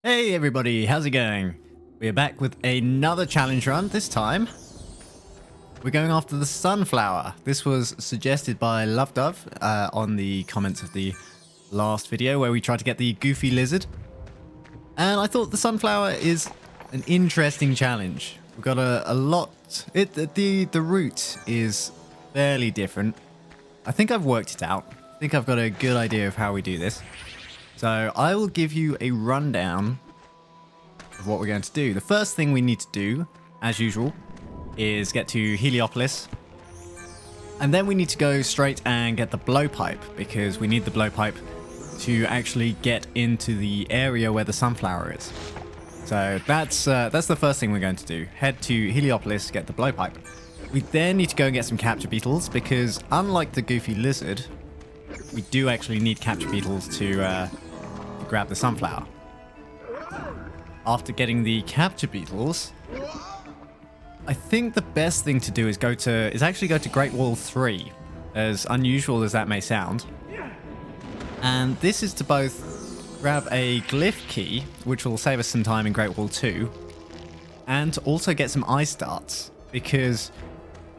Hey everybody, how's it going? We're back with another challenge run. This time, we're going after the sunflower. This was suggested by Luv Duv on the comments of the last video where we tried to get the goofy lizard. And I thought the sunflower is an interesting challenge. We've got a lot... The route is fairly different. I think I've worked it out. I think I've got a good idea of how we do this. So I will give you a rundown of what we're going to do. The first thing we need to do, as usual, is get to Heliopolis. And then we need to go straight and get the blowpipe, because we need the blowpipe to actually get into the area where the sunflower is. So that's the first thing we're going to do. Head to Heliopolis, get the blowpipe. We then need to go and get some capture beetles, because unlike the goofy lizard, we do actually need capture beetles to grab the sunflower. After getting the capture beetles, I think the best thing to do is actually go to Great Wall 3, as unusual as that may sound. And this is to both grab a glyph key, which will save us some time in Great Wall 2, and to also get some ice darts, because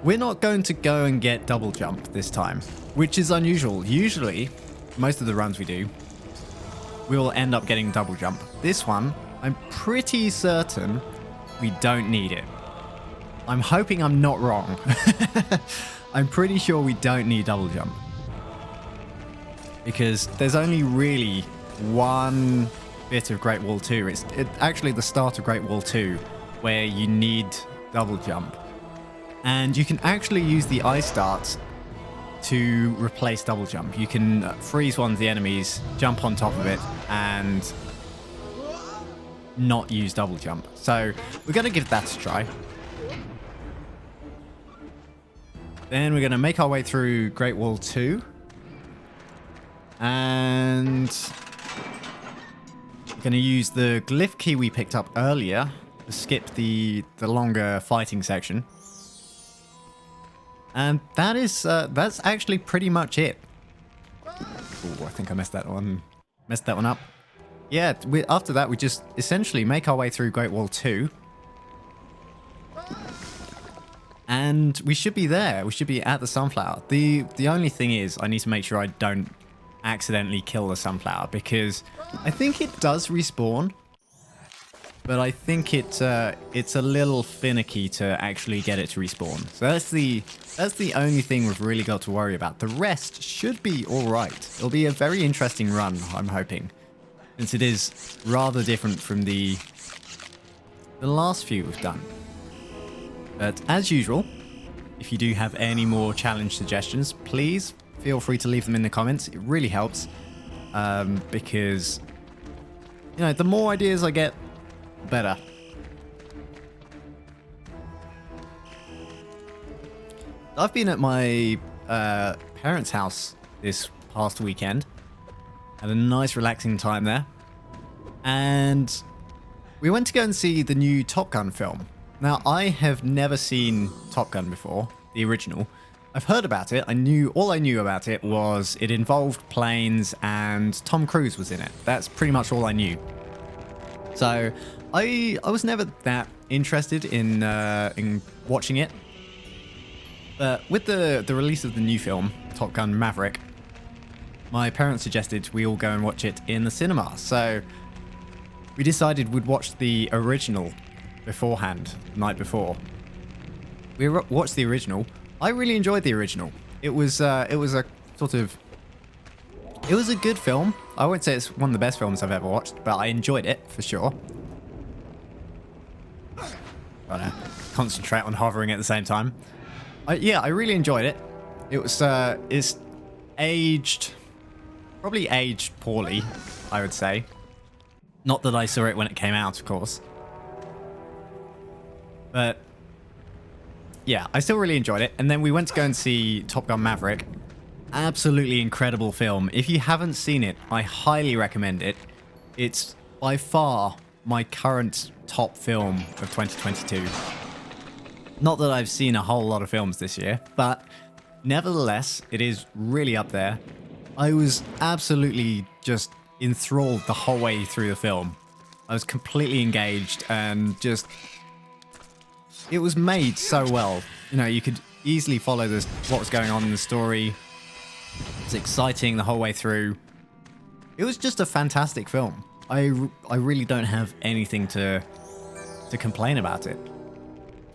we're not going to go and get double jump this time, which is unusual. Usually, most of the runs we do, we will end up getting double jump. This one, I'm pretty certain we don't need it. I'm hoping I'm not wrong. I'm pretty sure we don't need double jump, because there's only really one bit of Great Wall 2. It's actually the start of Great Wall 2 where you need double jump. And you can actually use the ice darts to replace double jump. You can freeze one of the enemies, jump on top of it, and not use double jump. So we're going to give that a try. Then we're going to make our way through Great Wall 2. And we're going to use the glyph key we picked up earlier to skip the longer fighting section. And that's actually pretty much it. Oh, I think I messed that one up. Yeah, after that we just essentially make our way through Great Wall 2. And we should be there. We should be at the sunflower. The only thing is I need to make sure I don't accidentally kill the sunflower, because I think it does respawn. But I think it's a little finicky to actually get it to respawn. So that's the only thing we've really got to worry about. The rest should be all right. It'll be a very interesting run, I'm hoping, since it is rather different from the last few we've done. But as usual, if you do have any more challenge suggestions, please feel free to leave them in the comments. It really helps, because the more ideas I get, better. I've been at my parents' house this past weekend. Had a nice relaxing time there. And we went to go and see the new Top Gun film. Now, I have never seen Top Gun before, the original. I've heard about it. All I knew about it was it involved planes and Tom Cruise was in it. That's pretty much all I knew. So I was never that interested in watching it. But with the release of the new film, Top Gun Maverick, my parents suggested we all go and watch it in the cinema. So we decided we'd watch the original beforehand, the night before. We watched the original. I really enjoyed the original. It was a good film. I won't say it's one of the best films I've ever watched, but I enjoyed it for sure. Gotta concentrate on hovering at the same time. Yeah, I really enjoyed it. It was it's probably aged poorly, I would say. Not that I saw it when it came out, of course. But yeah, I still really enjoyed it. And then we went to go and see Top Gun Maverick. Absolutely incredible film. If you haven't seen it, I highly recommend it. It's by far my current top film of 2022. Not that I've seen a whole lot of films this year, but nevertheless, it is really up there. I was absolutely just enthralled the whole way through the film. I was completely engaged and just... It was made so well. You know, you could easily follow this, what was going on in the story. It's exciting the whole way through. It was just a fantastic film. I really don't have anything to complain about it.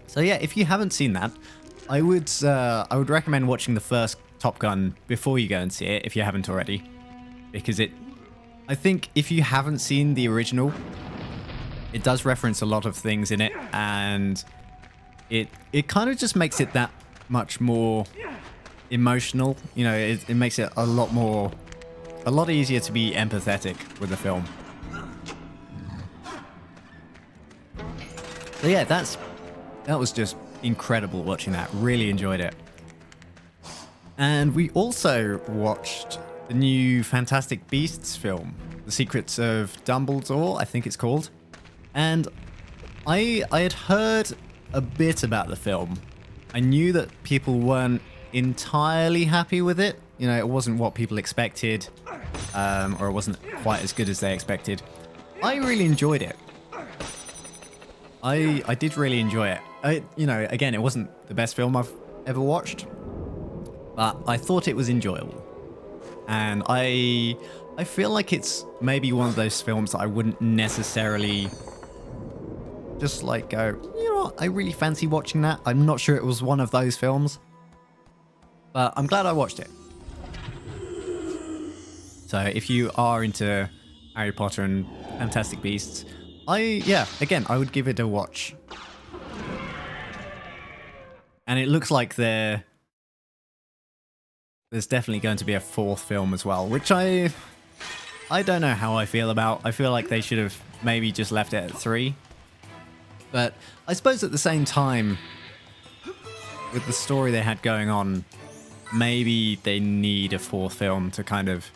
So yeah, if you haven't seen that, I would recommend watching the first Top Gun before you go and see it, if you haven't already. Because I think if you haven't seen the original, it does reference a lot of things in it, and it kind of just makes it that much more emotional. You know, it makes it a lot easier to be empathetic with the film. So yeah, that was just incredible watching that. Really enjoyed it. And we also watched the new Fantastic Beasts film, The Secrets of Dumbledore, I think it's called. And I had heard a bit about the film. I knew that people weren't entirely happy with it. You know, it wasn't what people expected, or it wasn't quite as good as they expected. I really enjoyed it. I did really enjoy it. You know, again, it wasn't the best film I've ever watched, but I thought it was enjoyable. And I feel like it's maybe one of those films that I wouldn't necessarily just like go, you know what, I really fancy watching that. I'm not sure it was one of those films, but I'm glad I watched it. So if you are into Harry Potter and Fantastic Beasts, again, I would give it a watch. And it looks like there's definitely going to be a fourth film as well, which I don't know how I feel about. I feel like they should have maybe just left it at 3. But I suppose at the same time, with the story they had going on, maybe they need a fourth film to kind of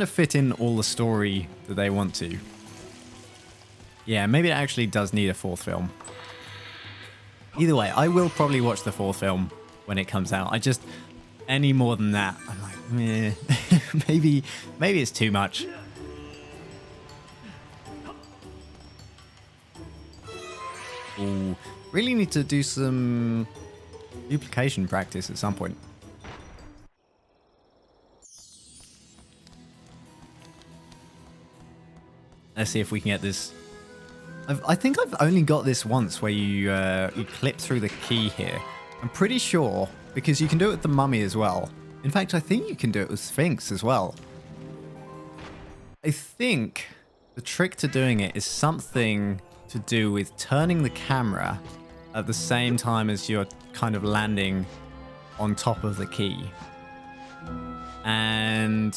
fit in all the story that they want to. Yeah, maybe it actually does need a fourth film. Either way, I will probably watch the fourth film when it comes out. Any more than that, I'm like, meh. maybe it's too much. Ooh, really need to do some duplication practice at some point. Let's see if we can get this. I think I've only got this once where you clip through the key here. I'm pretty sure, because you can do it with the mummy as well. In fact, I think you can do it with Sphinx as well. I think the trick to doing it is something to do with turning the camera at the same time as you're kind of landing on top of the key. And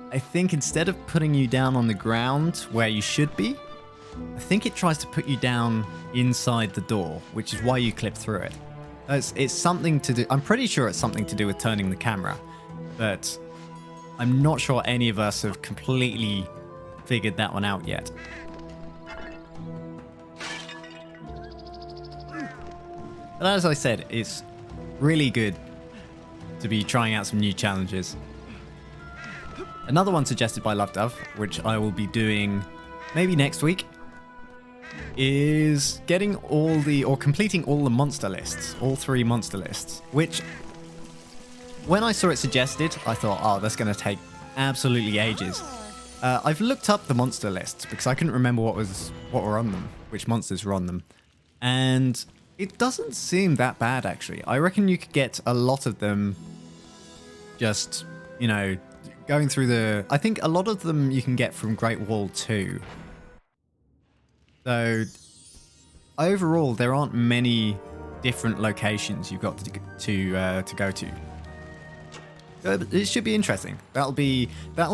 I think instead of putting you down on the ground where you should be, I think it tries to put you down inside the door, which is why you clip through it. It's something to do. I'm pretty sure it's something to do with turning the camera, but I'm not sure any of us have completely figured that one out yet. But as I said, it's really good to be trying out some new challenges. Another one suggested by Luv Duv, which I will be doing maybe next week, is getting completing all the monster lists, all 3 monster lists, which when I saw it suggested, I thought, oh, that's going to take absolutely ages. I've looked up the monster lists because I couldn't remember what were on them, which monsters were on them. And it doesn't seem that bad, actually. I reckon you could get a lot of them just, you know, going through I think a lot of them you can get from Great Wall 2. So overall, there aren't many different locations you've got to go to. It should be interesting. That'll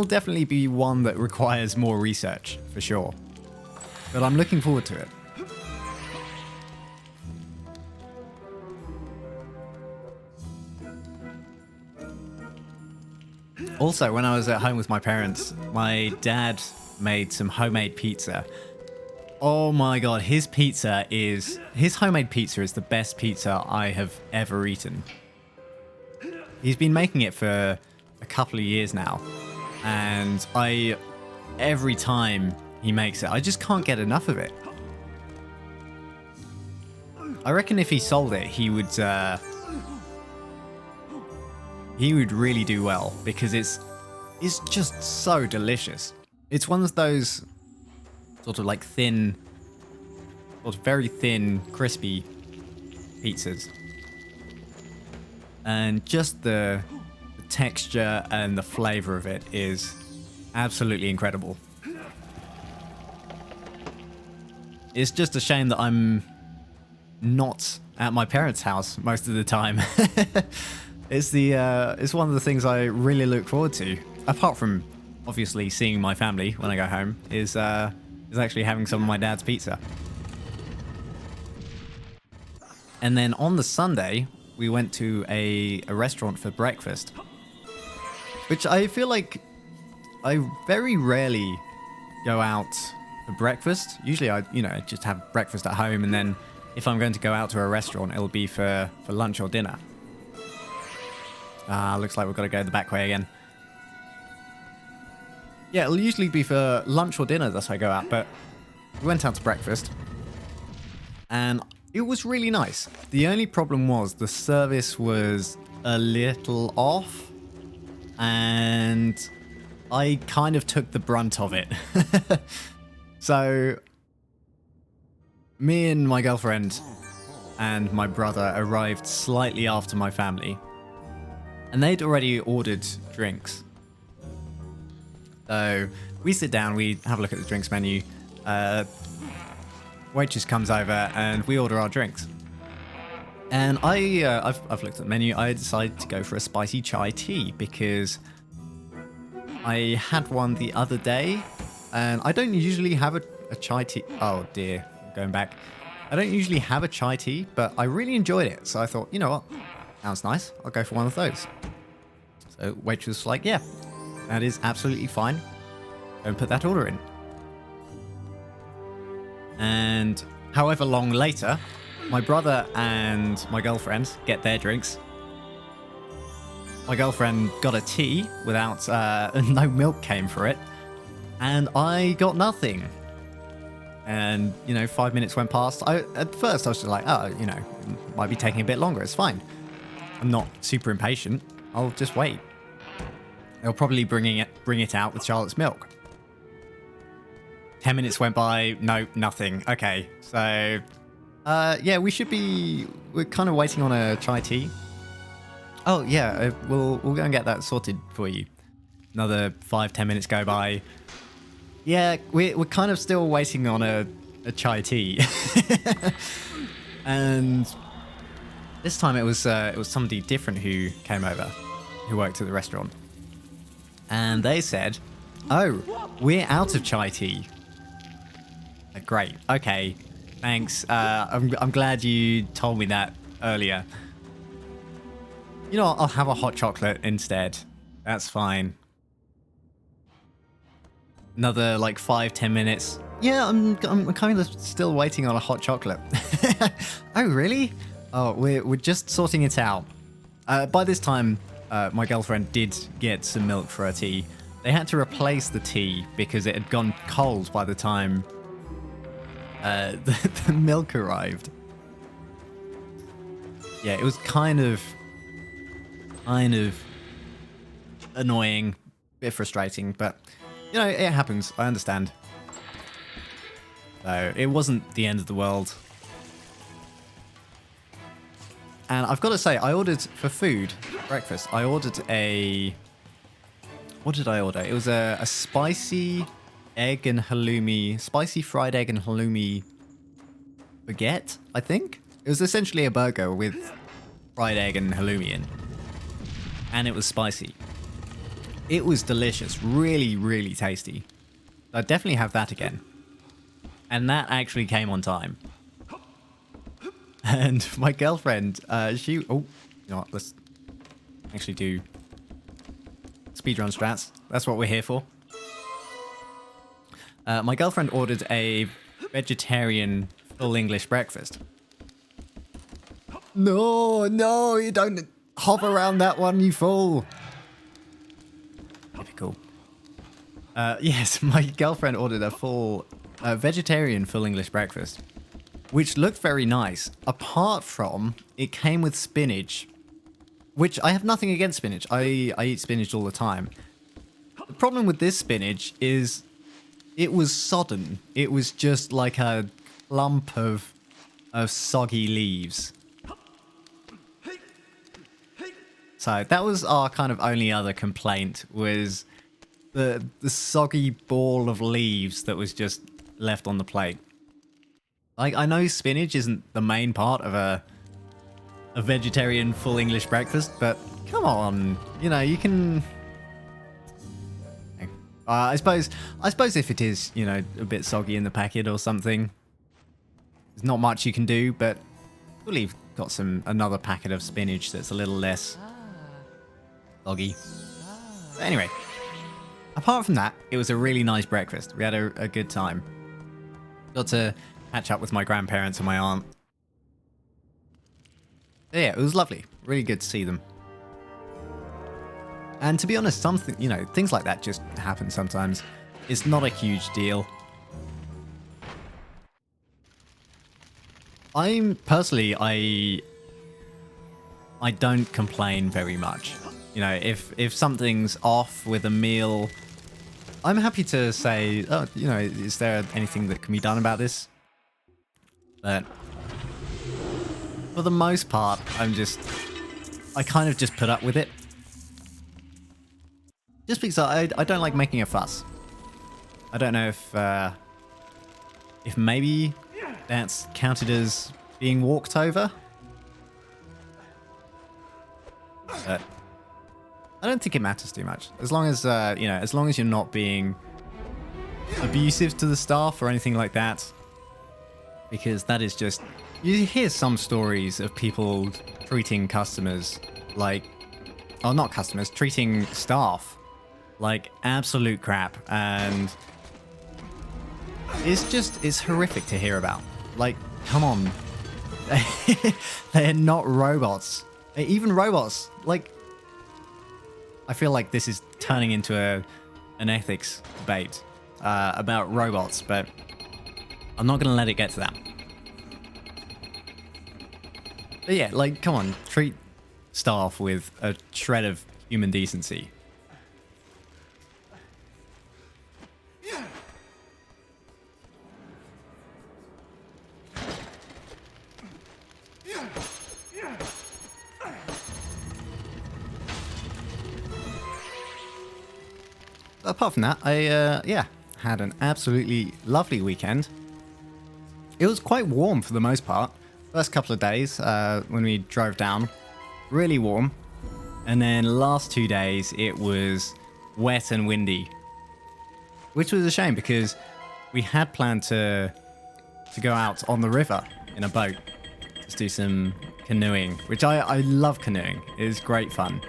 definitely be one that requires more research for sure. But I'm looking forward to it. Also, when I was at home with my parents, my dad made some homemade pizza. Oh my god, his homemade pizza is the best pizza I have ever eaten. He's been making it for a couple of years now, and every time he makes it. I just can't get enough of it. I reckon if he sold it, he would really do well, because it's just so delicious. It's one of those sort of like thin, sort of very thin, crispy pizzas. And just the texture and the flavor of it is absolutely incredible. It's just a shame that I'm not at my parents' house most of the time. It's one of the things I really look forward to, apart from obviously seeing my family when I go home, is actually having some of my dad's pizza. And then on the Sunday, we went to a restaurant for breakfast, which I feel like I very rarely go out for breakfast. Usually I just have breakfast at home, and then if I'm going to go out to a restaurant, it'll be for lunch or dinner. Looks like we've got to go the back way again. Yeah, it'll usually be for lunch or dinner that I go out, but we went out to breakfast, and it was really nice. The only problem was the service was a little off, and I kind of took the brunt of it. So, me and my girlfriend and my brother arrived slightly after my family, and they'd already ordered drinks. So we sit down, we have a look at the drinks menu, waitress comes over, and we order our drinks. And I've looked at the menu. I decided to go for a spicy chai tea because I had one the other day, and I don't usually have a chai tea. Oh dear, going back. I don't usually have a chai tea, but I really enjoyed it. So I thought, you know what, sounds nice. I'll go for one of those. So waitress was like, yeah, that is absolutely fine. Go and put that order in. And however long later, my brother and my girlfriend get their drinks. My girlfriend got a tea without, no milk came for it. And I got nothing. And, 5 minutes went past. At first I was just like, oh, it might be taking a bit longer. It's fine. I'm not super impatient. I'll just wait. They'll probably bring it out with Charlotte's milk. 10 minutes went by. No, nothing. Okay. So, yeah, we're kind of waiting on a chai tea. Oh, yeah, we'll go and get that sorted for you. Another 5-10 minutes go by. Yeah, we're kind of still waiting on a chai tea. And this time it was somebody different who came over, who worked at the restaurant. And they said, oh, we're out of chai tea. Great. Okay. Thanks. I'm glad you told me that earlier. You know what? I'll have a hot chocolate instead. That's fine. Another like 5-10 minutes. Yeah, I'm kind of still waiting on a hot chocolate. Oh, really? Oh, we're just sorting it out. By this time, my girlfriend did get some milk for her tea. They had to replace the tea because it had gone cold by the time the milk arrived. Yeah, it was kind of annoying, a bit frustrating, but it happens. I understand. So it wasn't the end of the world. And I've got to say, I ordered for food, breakfast. I ordered what did I order? It was a spicy egg and halloumi, spicy fried egg and halloumi baguette, I think. It was essentially a burger with fried egg and halloumi in. And it was spicy. It was delicious. Really, really tasty. I'd definitely have that again. And that actually came on time. And my girlfriend, she... Oh, you know what? Let's actually do speedrun strats. That's what we're here for. My girlfriend ordered a vegetarian full English breakfast. No, you don't hop around that one, you fool. Typical. Yes, my girlfriend ordered a vegetarian full English breakfast, which looked very nice. Apart from, it came with spinach, which I have nothing against spinach. I eat spinach all the time. The problem with this spinach is it was sodden. It was just like a lump of soggy leaves. So that was our kind of only other complaint, was the soggy ball of leaves that was just left on the plate. Like, I know spinach isn't the main part of a vegetarian full English breakfast, but come on, you know, you can... I suppose if it is, you know, a bit soggy in the packet or something, there's not much you can do, but we've got another packet of spinach that's a little less soggy. But anyway, apart from that, it was a really nice breakfast. We had a good time. Got to catch up with my grandparents and my aunt. But yeah, it was lovely. Really good to see them. And to be honest, you know, things like that just happen sometimes. It's not a huge deal. Personally, I don't complain very much. You know, if something's off with a meal, I'm happy to say, oh, you know, is there anything that can be done about this? But for the most part, I kind of just put up with it. Just because I don't like making a fuss. I don't know if maybe that's counted as being walked over. But I don't think it matters too much. As long as, you know, as long as you're not being abusive to the staff or anything like that. Because that is just... You hear some stories of people treating customers like... Oh, not customers, treating staff like absolute crap, and it's horrific to hear about. Like, come on. They're not robots. Even robots, like, I feel like this is turning into an ethics debate about robots, but I'm not going to let it get to that. But yeah, like, come on, treat staff with a shred of human decency. Apart from that, I yeah, had an absolutely lovely weekend. It was quite warm for the most part. First couple of days when we drove down, really warm. And then last 2 days, it was wet and windy. Which was a shame because we had planned to go out on the river in a boat. Just do some canoeing, which I love canoeing. It is great fun.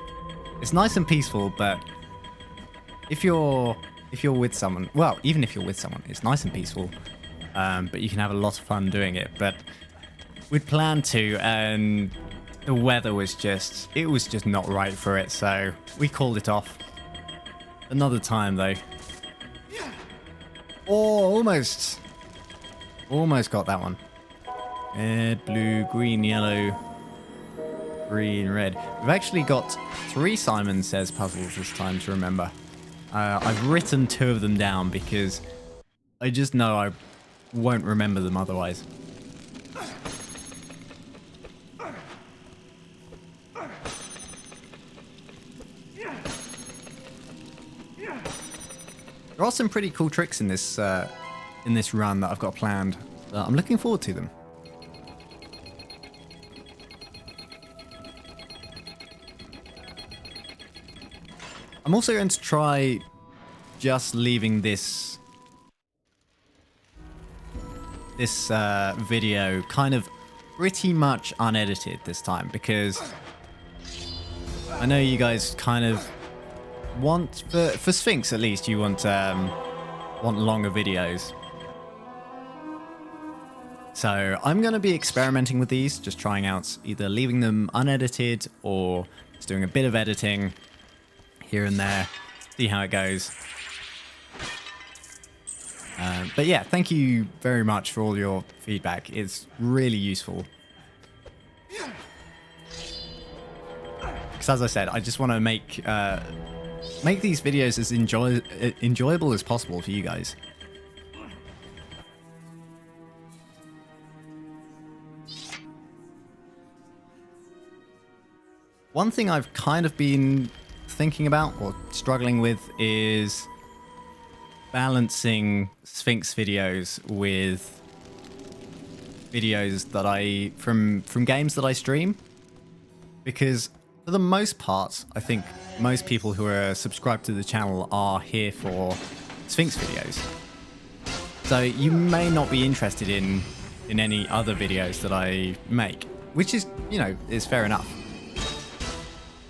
It's nice and peaceful, but if you're with someone, well, even if you're with someone, it's nice and peaceful, but you can have a lot of fun doing it. But we'd planned to, and the weather was just not right for it, so we called it off. Another time, though. Oh, almost got that one. Red, blue, green, yellow, green, red. We've actually got 3 Simon Says puzzles this time to remember. I've written 2 of them down because I just know I won't remember them otherwise. There are some pretty cool tricks in this run that I've got planned. I'm looking forward to them. I'm also going to try just leaving this video kind of pretty much unedited this time, because I know you guys kind of want, for Sphinx at least, you want longer videos. So I'm going to be experimenting with these, just trying out either leaving them unedited or just doing a bit of editing here and there, see how it goes. But yeah, thank you very much for all your feedback. It's really useful. Because as I said, I just want to make these videos as enjoyable as possible for you guys. One thing I've kind of been thinking about or struggling with is balancing Sphinx videos with videos that from games that I stream, because for the most part, I think most people who are subscribed to the channel are here for Sphinx videos. So you may not be interested in any other videos that I make, which is, you know, is fair enough.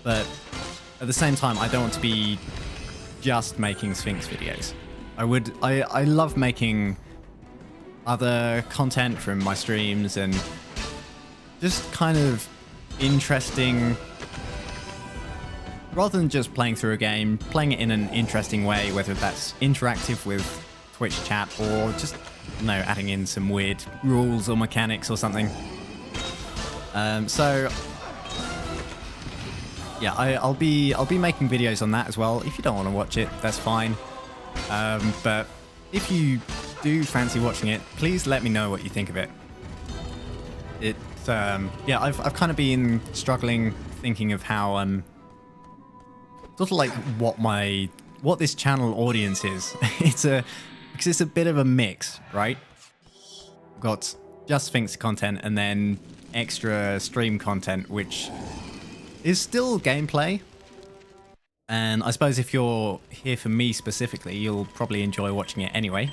But at the same time, I don't want to be just making Sphinx videos. I love making other content from my streams and just kind of interesting, rather than just playing through a game, playing it in an interesting way, whether that's interactive with Twitch chat or just, you know, adding in some weird rules or mechanics or something. So yeah, I'll be making videos on that as well. If you don't want to watch it, that's fine. But if you do fancy watching it, please let me know what you think of it. Yeah, I've kind of been struggling thinking of how sort of like what this channel audience is. Because it's a bit of a mix, right? We've got just Sphinx content and then extra stream content, which is still gameplay. And I suppose if you're here for me specifically, you'll probably enjoy watching it anyway.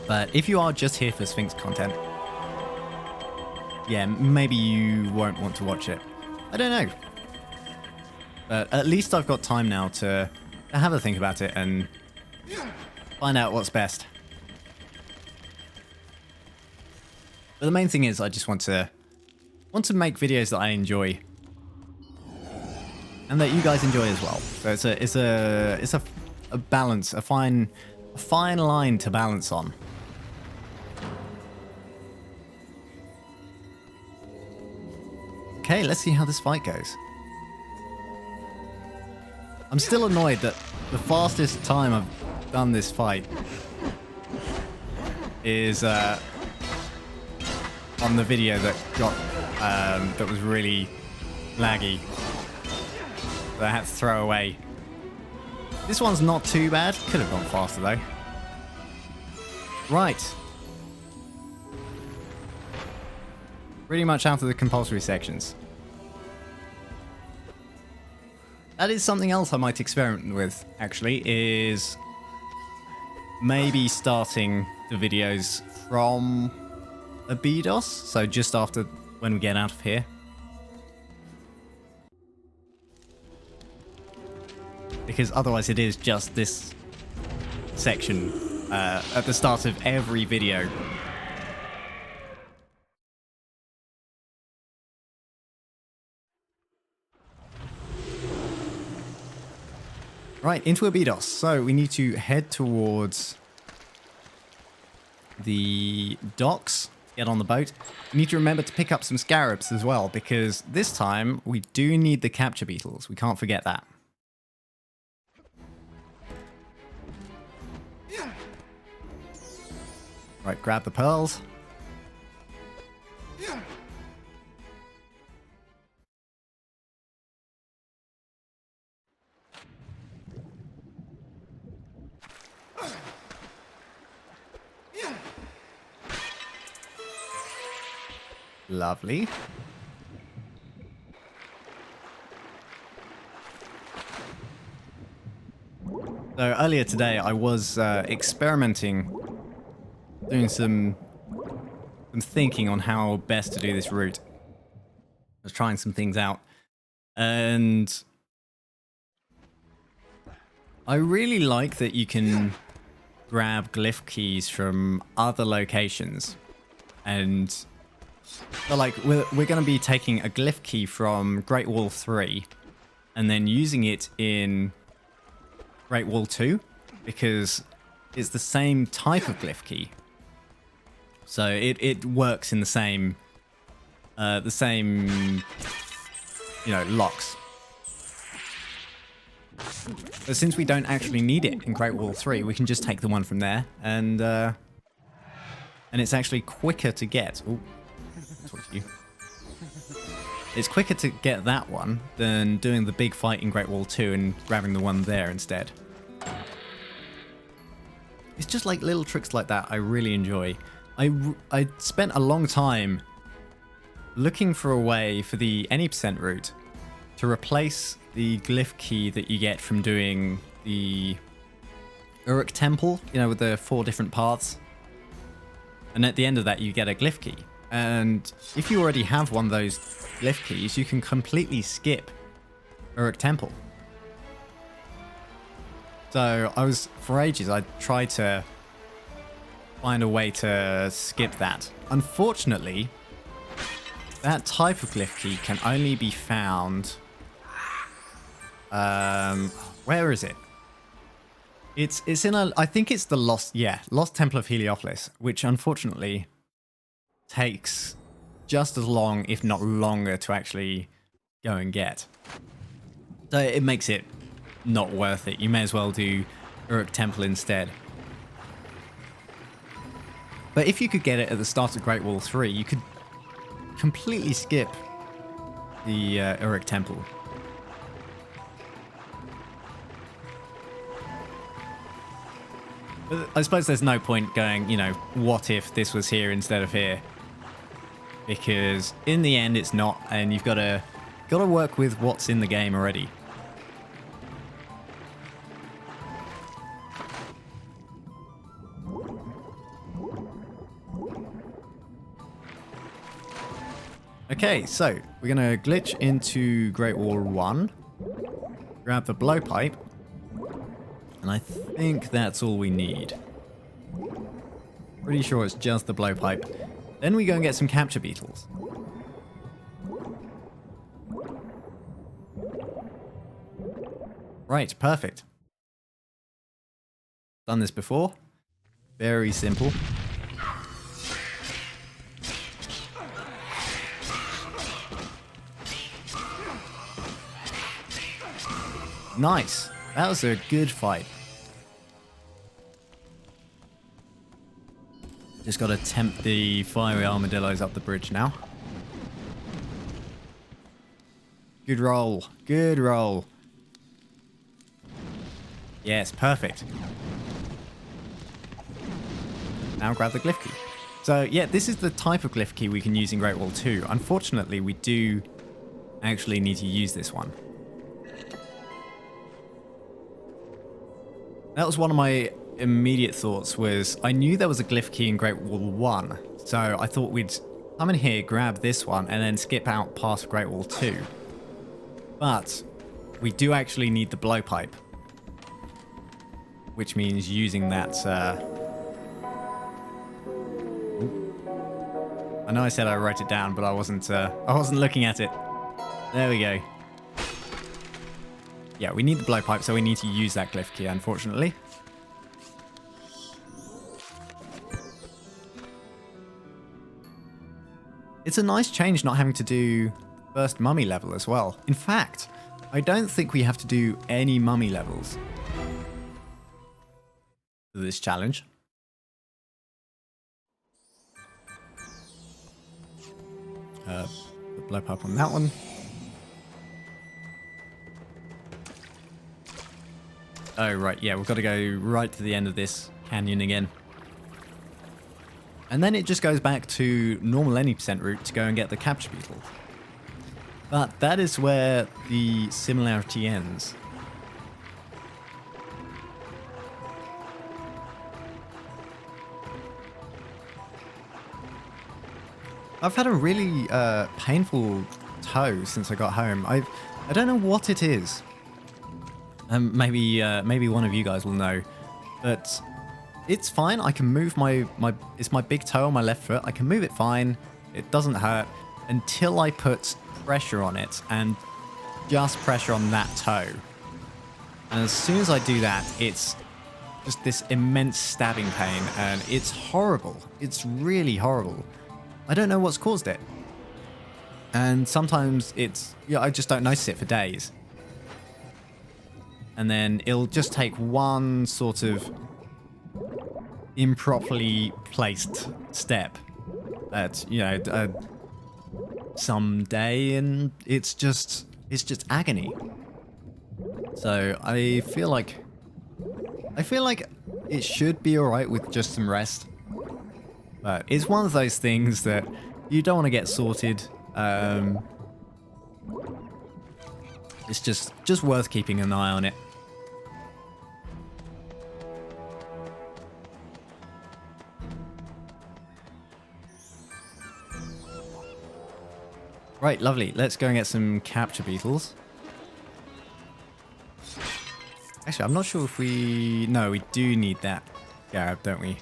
But if you are just here for Sphinx content, yeah, maybe you won't want to watch it. I don't know. But at least I've got time now to have a think about it and find out what's best. But the main thing is I just want to make videos that I enjoy. And that you guys enjoy as well. So it's a balance, a fine line to balance on. Okay, let's see how this fight goes. I'm still annoyed that the fastest time I've done this fight is on the video that got that was really laggy, that I had to throw away. This one's not too bad. Could have gone faster though. Right. Pretty much out of the compulsory sections. That is something else I might experiment with, actually, is maybe starting the videos from Abydos, so just after when we get out of here. Because otherwise it is just this section at the start of every video. Right, into Abydos. So we need to head towards the docks, get on the boat. We need to remember to pick up some scarabs as well, because this time we do need the capture beetles. We can't forget that. Right, grab the pearls. Lovely. So earlier today I was experimenting, doing some thinking on how best to do this route. I was trying some things out, and I really like that you can grab glyph keys from other locations. And so like we're going to be taking a glyph key from Great Wall 3 and then using it in Great Wall 2, because it's the same type of glyph key. So it works in the same, you know, locks. But since we don't actually need it in Great Wall 3, we can just take the one from there, and it's actually quicker to get. Oh, talk to you. It's quicker to get that one than doing the big fight in Great Wall 2 and grabbing the one there instead. It's just like little tricks like that I really enjoy. I spent a long time looking for a way for the any percent route to replace the glyph key that you get from doing the Uruk Temple, you know, with the 4 different paths. And at the end of that, you get a glyph key. And if you already have one of those glyph keys, you can completely skip Uruk Temple. So for ages, I tried to find a way to skip that. Unfortunately, that type of glyph key can only be found... where is it? It's in a... I think it's the Lost Temple of Heliopolis, which unfortunately takes just as long, if not longer, to actually go and get. So it makes it not worth it. You may as well do Uruk Temple instead. But if you could get it at the start of Great Wall 3, you could completely skip the Uruk Temple. But I suppose there's no point going, you know, what if this was here instead of here? Because in the end it's not, and you've got to work with what's in the game already. Okay, so we're going to glitch into Great Wall 1, grab the blowpipe, and I think that's all we need. Pretty sure it's just the blowpipe. Then we go and get some capture beetles. Right, perfect. Done this before. Very simple. Nice. That was a good fight. Just got to tempt the fiery armadillos up the bridge now. Good roll. Good roll. Yes, perfect. Now grab the glyph key. So yeah, this is the type of glyph key we can use in Great Wall 2. Unfortunately, we do actually need to use this one. That was one of my immediate thoughts, was I knew there was a glyph key in Great Wall 1, so I thought we'd come in here, grab this one, and then skip out past Great Wall 2. But we do actually need the blowpipe, which means using that... I know I said I wrote it down, but I wasn't looking at it. There we go. Yeah, we need the blowpipe, so we need to use that glyph key, unfortunately. It's a nice change not having to do first mummy level as well. In fact, I don't think we have to do any mummy levels for this challenge. The blowpipe on that one. Oh, right, yeah, we've got to go right to the end of this canyon again. And then it just goes back to normal any percent route to go and get the capture beetle. But that is where the similarity ends. I've had a really painful toe since I got home. I don't know what it is. Maybe one of you guys will know, but it's fine. I can move it's my big toe on my left foot. I can move it fine. It doesn't hurt until I put pressure on it, and just pressure on that toe. And as soon as I do that, it's just this immense stabbing pain, and it's horrible. It's really horrible. I don't know what's caused it. And sometimes it's, yeah, I just don't notice it for days. And then it'll just take one sort of improperly placed step at, you know, some day, and it's just agony. So I feel like it should be alright with just some rest. But it's one of those things that you don't want to get sorted. It's just worth keeping an eye on it. Right, lovely. Let's go and get some capture beetles. Actually, I'm not sure if we... No, we do need that garab, don't we?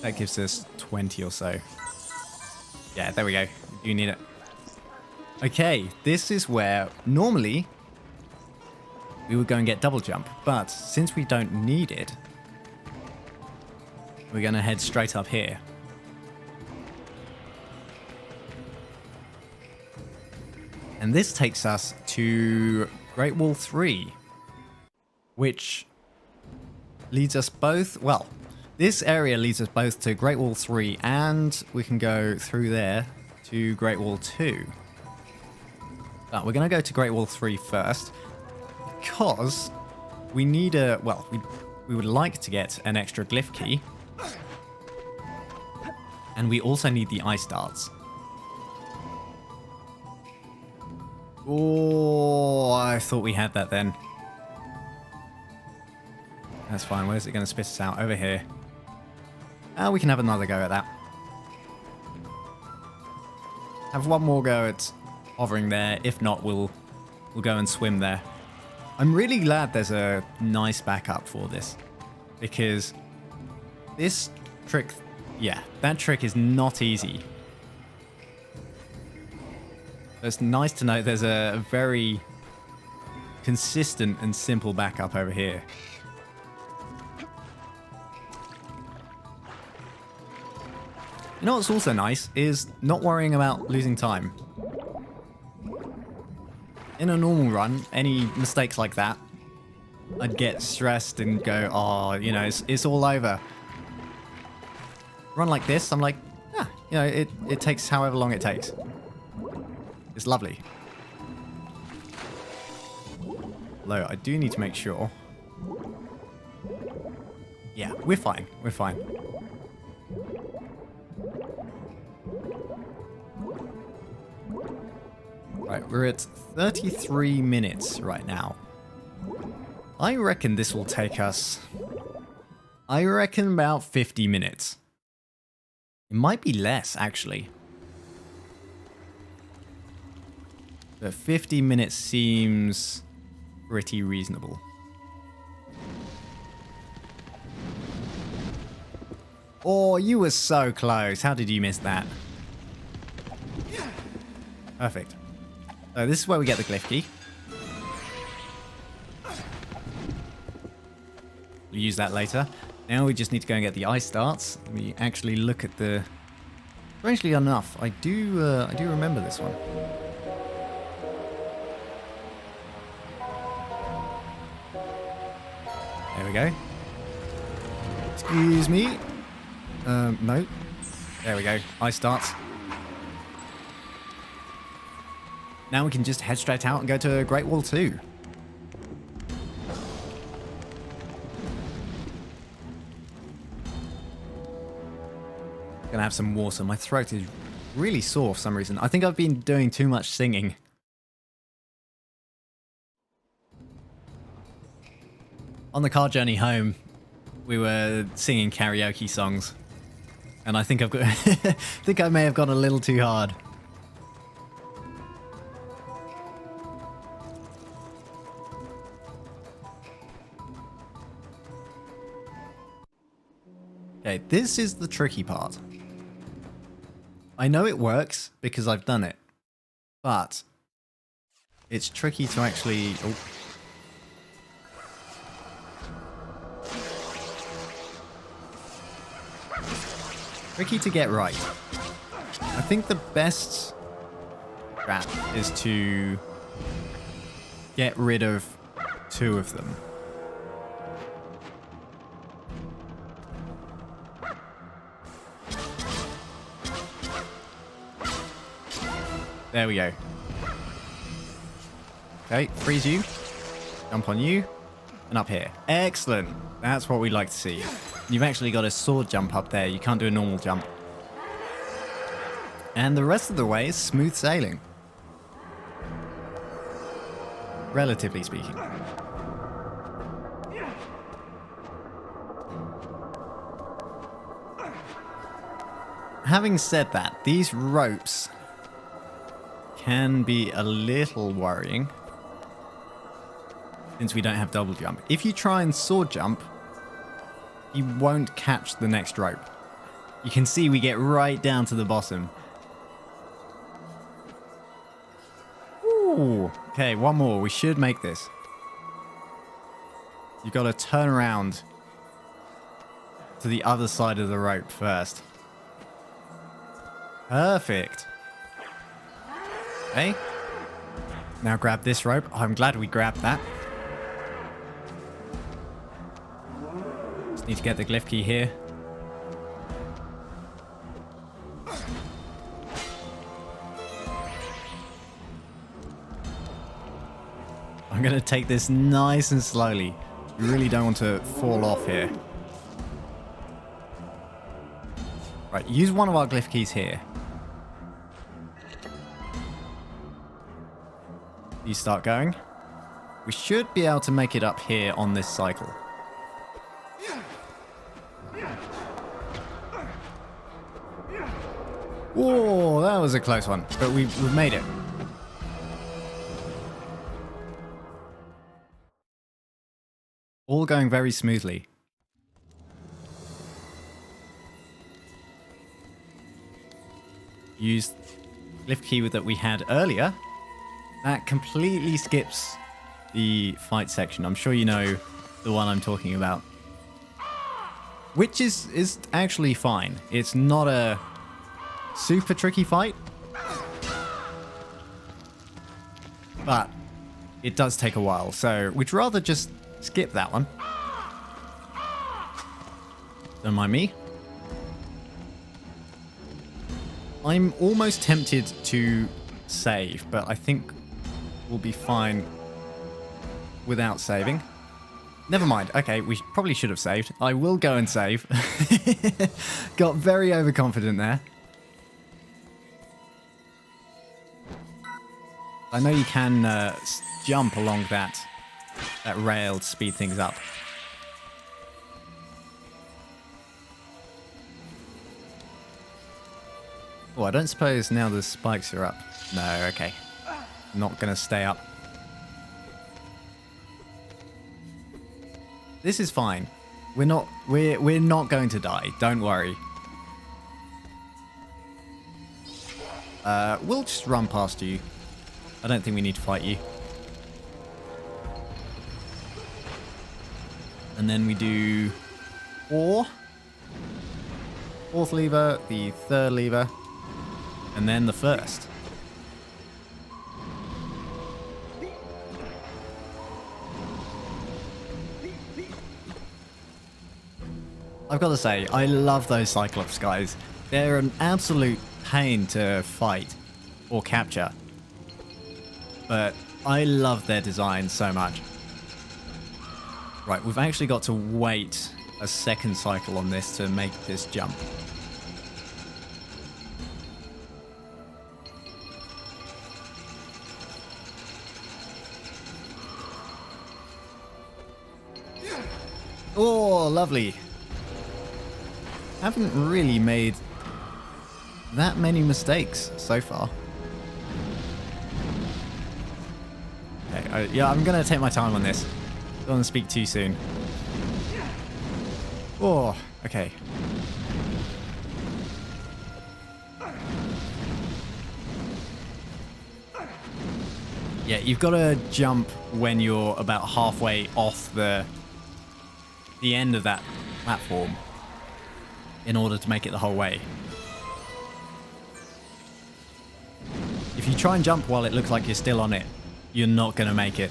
That gives us 20 or so. Yeah, there we go. We do need it. Okay, this is where normally we would go and get double jump, but since we don't need it, we're going to head straight up here. And this takes us to Great Wall 3, which leads us both, well, this area leads us both to Great Wall 3, and we can go through there to Great Wall 2. But we're going to go to Great Wall 3 first, because we need a, well, we would like to get an extra glyph key, and we also need the ice darts. Oh, I thought we had that then. That's fine. Where's it going to spit us out? Over here. We can have another go at that. Have one more go at hovering there. If not, we'll go and swim there. I'm really glad there's a nice backup for this, because this trick, yeah, that trick is not easy. It's nice to know there's a very consistent and simple backup over here. You know what's also nice is not worrying about losing time. In a normal run, any mistakes like that, I'd get stressed and go, oh, you know, it's all over. Run like this, I'm like, yeah, you know, it takes however long it takes. It's lovely. Although I do need to make sure. Yeah, we're fine. We're fine. Right, we're at 33 minutes right now. I reckon this will take us... I reckon about 50 minutes. It might be less, actually. But 50 minutes seems pretty reasonable. Oh, you were so close. How did you miss that? Perfect. So this is where we get the glyph key. We'll use that later. Now we just need to go and get the ice darts. We actually look at the... Strangely enough, I do remember this one. There we go. Excuse me. No. There we go. Ice darts. Now we can just head straight out and go to Great Wall 2. Gonna have some water. My throat is really sore for some reason. I think I've been doing too much singing. On the car journey home, we were singing karaoke songs, and I think I think I may have gone a little too hard. Okay, this is the tricky part. I know it works because I've done it, but it's tricky to actually... Oh. Tricky to get right. I think the best strat is to get rid of 2 of them. There we go. Okay, freeze you. Jump on you. And up here. Excellent. That's what we'd like to see. You've actually got a sword jump up there. You can't do a normal jump. And the rest of the way is smooth sailing. Relatively speaking. Having said that, these ropes can be a little worrying since we don't have double jump. If you try and sword jump, you won't catch the next rope. You can see we get right down to the bottom. Ooh, okay, one more. We should make this. You've got to turn around to the other side of the rope first. Perfect. Okay. Now grab this rope. Oh, I'm glad we grabbed that. Just need to get the glyph key here. I'm going to take this nice and slowly. We really don't want to fall off here. Right, use one of our glyph keys here. You start going. We should be able to make it up here on this cycle. Whoa, that was a close one, but we've made it. All going very smoothly. Use glyph key that we had earlier. That completely skips the fight section. I'm sure you know the one I'm talking about. Which is actually fine. It's not a super tricky fight. But it does take a while, so we'd rather just skip that one. Don't mind me. I'm almost tempted to save, but I think we'll be fine without saving. Never mind. Okay, we probably should have saved. I will go and save. Got very overconfident there. I know you can jump along that rail to speed things up. Oh, I don't suppose now the spikes are up. No, okay. Not gonna stay up. This is fine. We're not going to die. Don't worry. We'll just run past you. I don't think we need to fight you. And then we do 4. 4th lever, the 3rd lever, and then the 1st. I've got to say, I love those Cyclops guys. They're an absolute pain to fight or capture. But I love their design so much. Right, we've actually got to wait a second cycle on this to make this jump. Oh, lovely. Haven't really made that many mistakes so far. Okay, yeah, I'm going to take my time on this. Don't want to speak too soon. Oh, okay. Yeah, you've got to jump when you're about halfway off the end of that platform. in order to make it the whole way. If you try and jump while it looks like you're still on it, you're not going to make it.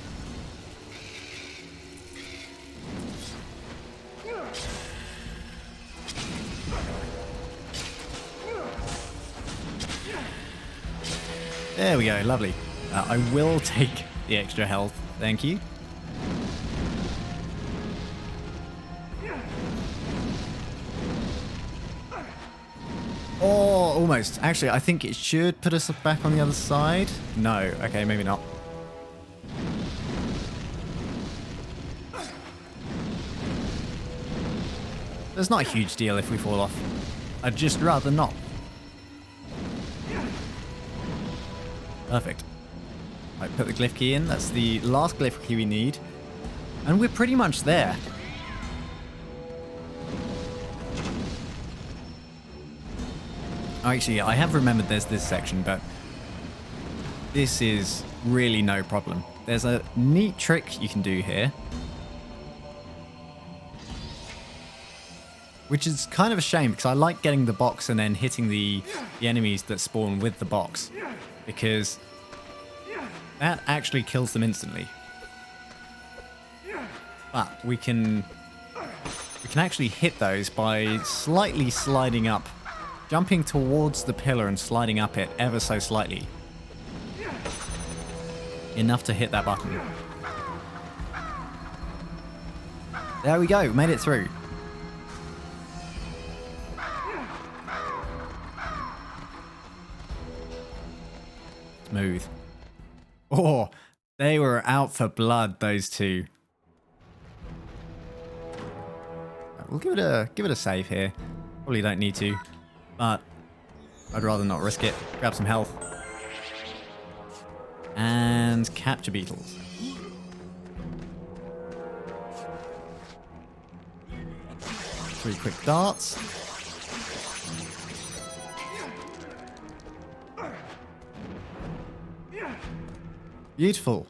There we go, lovely. I will take the extra health, thank you. Oh, almost. Actually, I think it should put us back on the other side. No, okay, maybe not. It's not a huge deal if we fall off. I'd just rather not. Perfect. Right, put the glyph key in. That's the last glyph key we need. And we're pretty much there. Actually, I have remembered there's this section, but this is really no problem. There's a neat trick you can do here, which is kind of a shame because I like getting the box and then hitting the enemies that spawn with the box, because that actually kills them instantly. But we can actually hit those by slightly sliding up, jumping towards the pillar and sliding up it ever so slightly. Enough to hit that button. There we go, made it through. Smooth. Oh, they were out for blood, those two. We'll give it a save here. Probably don't need to, but I'd rather not risk it. Grab some health. And capture beetles. Three quick darts. Beautiful.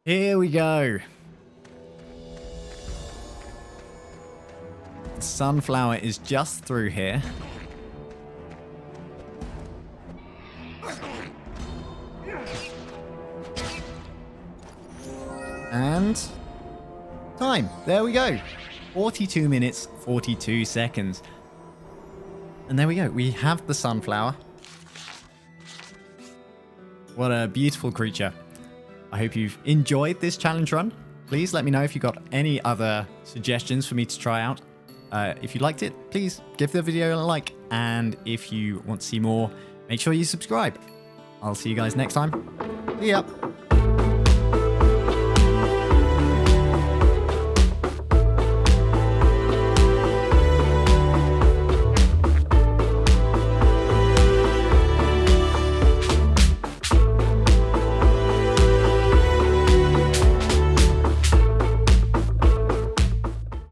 Here we go. The sunflower is just through here. And time. There we go. 42 minutes, 42 seconds. And there we go. We have the sunflower. What a beautiful creature. I hope you've enjoyed this challenge run. Please let me know if you've got any other suggestions for me to try out. If you liked it, please give the video a like. And if you want to see more, make sure you subscribe. I'll see you guys next time. See ya.